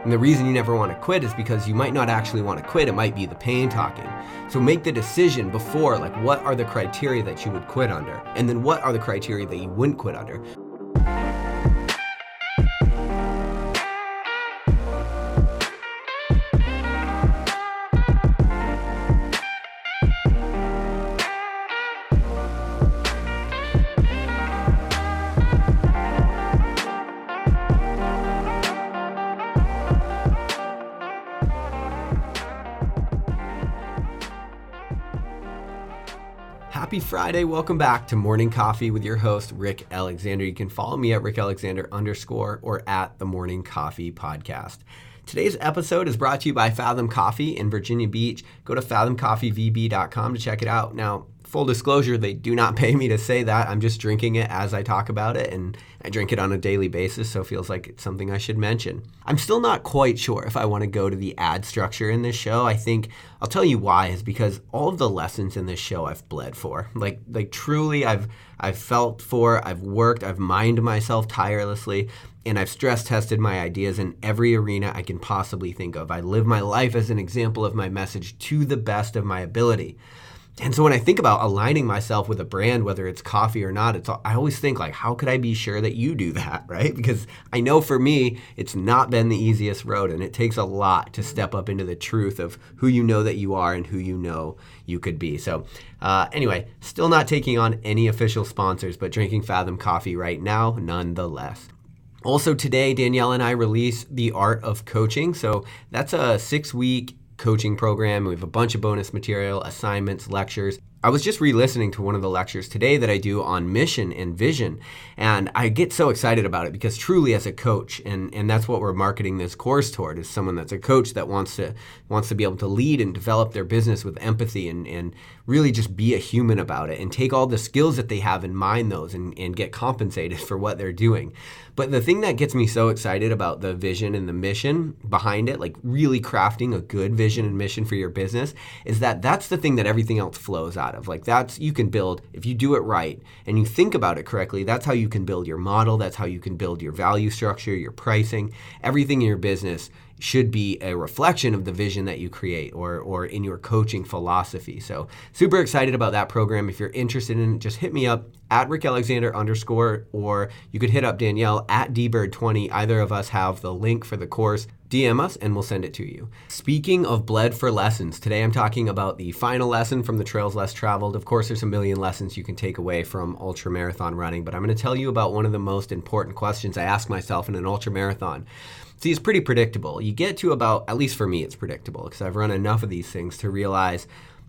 And the reason you never want to quit is because you might not actually want to quit. It might be the pain talking. So make the decision before, like, what are the criteria that you would quit under? And then what are the criteria that you wouldn't quit under? Happy Friday. Welcome back to Morning Coffee with your host, Rick Alexander. You can follow me at @RickAlexander_ or at the Morning Coffee Podcast. Today's episode is brought to you by Fathom Coffee in Virginia Beach. Go to fathomcoffeevb.com to check it out. Now, full disclosure, they do not pay me to say that. I'm just drinking it as I talk about it, and I drink it on a daily basis, so it feels like it's something I should mention. I'm still not quite sure if I want to go to the ad structure in this show. I think I'll tell you why is because all of the lessons in this show I've bled for. Like truly, I've felt for, I've worked, I've mined myself tirelessly, and I've stress tested my ideas in every arena I can possibly think of. I live my life as an example of my message to the best of my ability. And so when I think about aligning myself with a brand, whether it's coffee or not, I always think, like, how could I be sure that you do that, right? Because I know for me, it's not been the easiest road, and it takes a lot to step up into the truth of who you know that you are and who you know you could be. So anyway, still not taking on any official sponsors, but drinking Fathom Coffee right now nonetheless. Also today, Danielle and I release The Art of Coaching. So that's a 6-week coaching program. We have a bunch of bonus material, assignments, lectures. I was just re-listening to one of the lectures today that I do on mission and vision, and I get so excited about it because truly as a coach, and that's what we're marketing this course toward, is someone that's a coach that wants to be able to lead and develop their business with empathy and really just be a human about it and take all the skills that they have and mine those and get compensated for what they're doing. But the thing that gets me so excited about the vision and the mission behind it, like really crafting a good vision and mission for your business, is that that's the thing that everything else flows out of. Like you can build, if you do it right and you think about it correctly, that's how you can build your model. That's how you can build your value structure, your pricing. Everything in your business should be a reflection of the vision that you create or in your coaching philosophy. So super excited about that program. If you're interested in it, just hit me up at @RickAlexander_, or you could hit up Danielle at dbird20. Either of us have the link for the course. DM us and we'll send it to you. Speaking of bled for lessons, today I'm talking about the final lesson from the Trails Less Traveled. Of course, there's a million lessons you can take away from ultra marathon running, but I'm going to tell you about one of the most important questions I ask myself in an ultra marathon. See, it's pretty predictable. You get to about, at least for me, it's predictable because I've run enough of these things to realize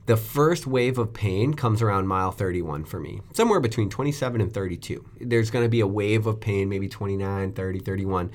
the first wave of pain comes around mile 31 for me, somewhere between 27 and 32. There's going to be a wave of pain, maybe 29, 30, 31.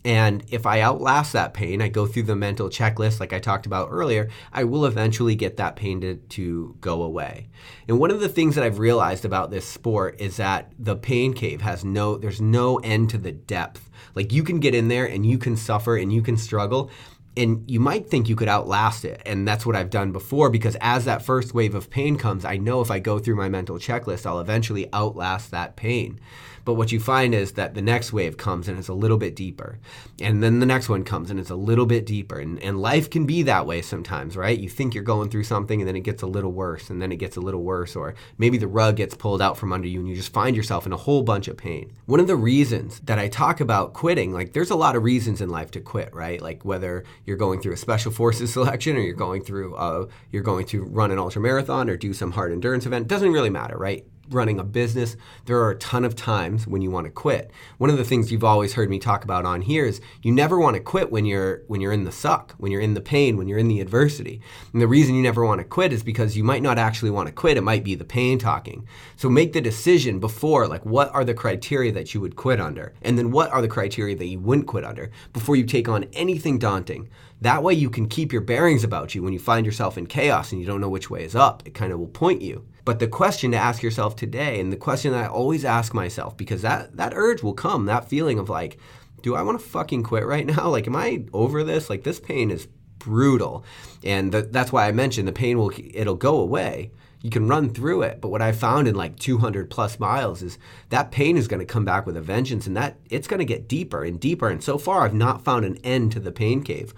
And if I outlast that pain, I go through the mental checklist like I talked about earlier, I will eventually get that pain to go away. And one of the things that I've realized about this sport is that the pain cave there's no end to the depth. Like you can get in there and you can suffer and you can struggle, and you might think you could outlast it. And that's what I've done before, because as that first wave of pain comes, I know if I go through my mental checklist, I'll eventually outlast that pain. But what you find is that the next wave comes and it's a little bit deeper. And then the next one comes and it's a little bit deeper. And life can be that way sometimes, right? You think you're going through something and then it gets a little worse, and then it gets a little worse, or maybe the rug gets pulled out from under you and you just find yourself in a whole bunch of pain. One of the reasons that I talk about quitting, like there's a lot of reasons in life to quit, right? Like whether you're going through a special forces selection or you're going to run an ultra marathon or do some hard endurance event, doesn't really matter, right? Running a business, there are a ton of times when you want to quit. One of the things you've always heard me talk about on here is you never want to quit when you're in the suck, when you're in the pain, when you're in the adversity. And the reason you never want to quit is because you might not actually want to quit. It might be the pain talking. So make the decision before, like, what are the criteria that you would quit under? And then what are the criteria that you wouldn't quit under before you take on anything daunting? That way you can keep your bearings about you when you find yourself in chaos and you don't know which way is up. It kind of will point you. But the question to ask yourself today, and the question that I always ask myself, because that urge will come, that feeling of like, do I want to fucking quit right now? Like, am I over this? Like, this pain is brutal. And that's why I mentioned the pain it'll go away. You can run through it, but what I found in like 200 plus miles is that pain is going to come back with a vengeance, and that it's going to get deeper and deeper. And so far, I've not found an end to the pain cave.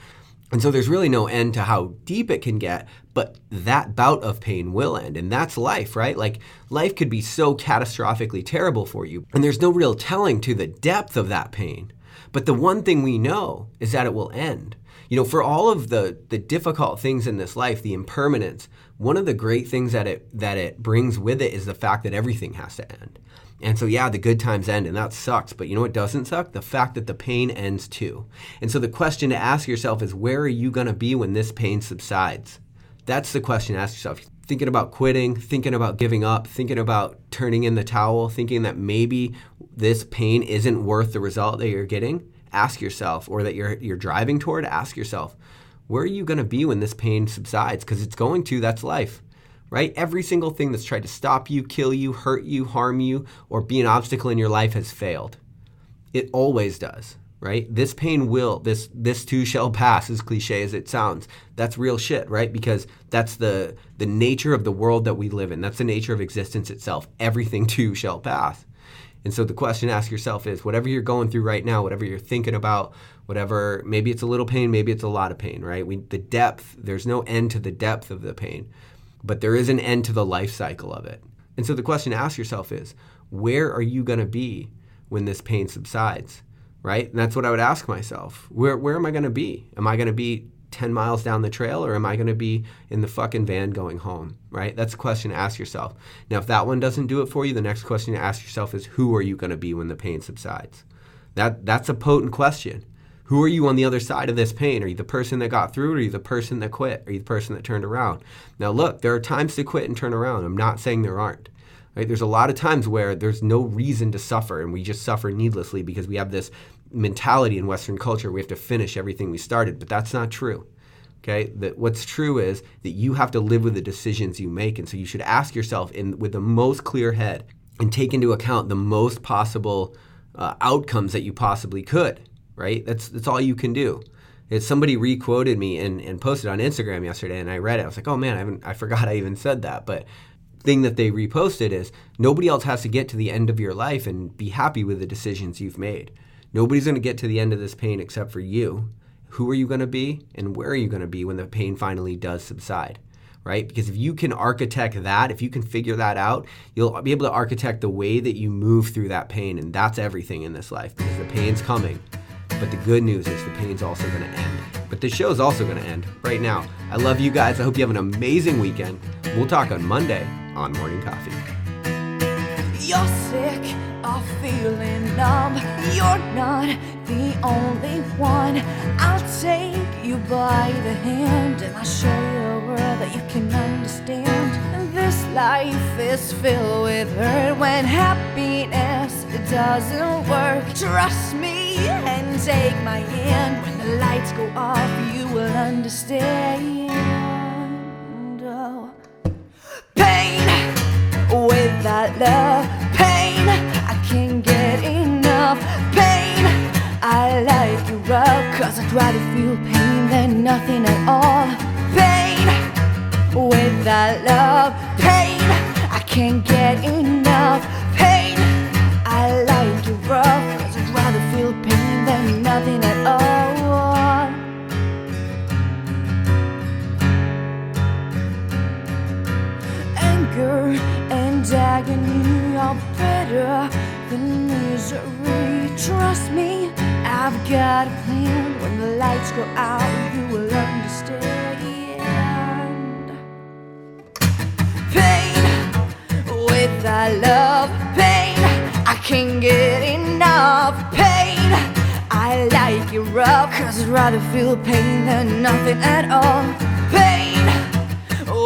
And so there's really no end to how deep it can get, but that bout of pain will end. And that's life, right? Like life could be so catastrophically terrible for you, and there's no real telling to the depth of that pain. But the one thing we know is that it will end. You know, for all of the difficult things in this life, the impermanence, one of the great things that it brings with it is the fact that everything has to end. And so, yeah, the good times end, and that sucks. But you know what doesn't suck? The fact that the pain ends too. And so the question to ask yourself is, where are you going to be when this pain subsides? That's the question to ask yourself. Thinking about quitting, thinking about giving up, thinking about turning in the towel, thinking that maybe this pain isn't worth the result that you're getting, ask yourself, or that you're driving toward, ask yourself, where are you going to be when this pain subsides? Because it's going to, that's life. Right? Every single thing that's tried to stop you, kill you, hurt you, harm you, or be an obstacle in your life has failed. It always does, right? This pain will, this too shall pass, as cliche as it sounds. That's real shit, right? Because that's the nature of the world that we live in. That's the nature of existence itself. Everything too shall pass. And so the question to ask yourself is, whatever you're going through right now, whatever you're thinking about, whatever, maybe it's a little pain, maybe it's a lot of pain, right? The depth, there's no end to the depth of the pain. But there is an end to the life cycle of it. And so the question to ask yourself is, where are you going to be when this pain subsides, right? And that's what I would ask myself. Where am I going to be? Am I going to be 10 miles down the trail, or am I going to be in the fucking van going home, right? That's a question to ask yourself. Now, if that one doesn't do it for you, the next question to ask yourself is, who are you going to be when the pain subsides? That's a potent question. Who are you on the other side of this pain? Are you the person that got through it? Or are you the person that quit? Are you the person that turned around? Now look, there are times to quit and turn around. I'm not saying there aren't. Right? There's a lot of times where there's no reason to suffer, and we just suffer needlessly because we have this mentality in Western culture we have to finish everything we started, but that's not true. Okay? That what's true is that you have to live with the decisions you make, and so you should ask yourself with the most clear head and take into account the most possible outcomes that you possibly could. Right? That's all you can do. Somebody re-quoted me and posted on Instagram yesterday, and I read it. I was like, oh man, I forgot I even said that. But thing that they reposted is, nobody else has to get to the end of your life and be happy with the decisions you've made. Nobody's going to get to the end of this pain except for you. Who are you going to be, and where are you going to be when the pain finally does subside? Right? Because if you can architect that, if you can figure that out, you'll be able to architect the way that you move through that pain, and that's everything in this life, because the pain's coming. But the good news is the pain's also going to end. But the show's also going to end right now. I love you guys. I hope you have an amazing weekend. We'll talk on Monday on Morning Coffee. You're sick of feeling numb. You're not the only one. I'll take you by the hand, and I'll show you a world that you can understand. This life is filled with hurt when happiness doesn't work. Trust me and take my hand. When the lights go off, you will understand. Oh. Pain without love, pain, I can't get enough. Pain, I like you rough, 'cause I'd rather feel pain than nothing at all. Pain without love, pain, I can't get enough. Pain, I like you rough, 'cause I'd rather feel pain than nothing at all. Anger and agony are better than misery. Trust me, I've got a plan. When the lights go out, you will understand. Pain without love, pain, I can't get enough. Pain, I like it rough, 'cause I'd rather feel pain than nothing at all. Pain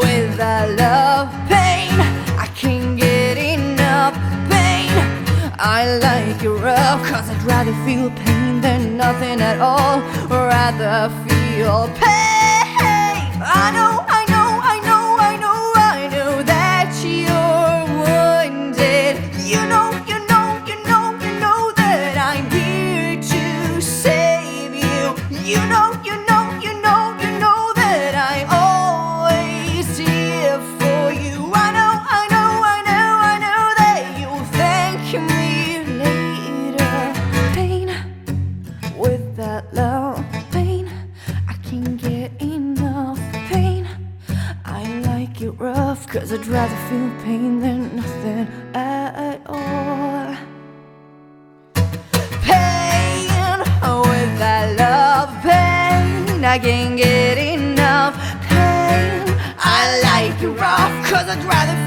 without love, pain, I can't get enough. Pain, I like it rough, 'cause I'd rather feel pain than nothing at all. Rather feel pain. I know that you're wounded. You know that I'm here to save you. You know that I'm always here for you. I rather feel pain than nothing at all. Pain, with that love, pain, I can't get enough. Pain, I like it rough, 'cause I'd rather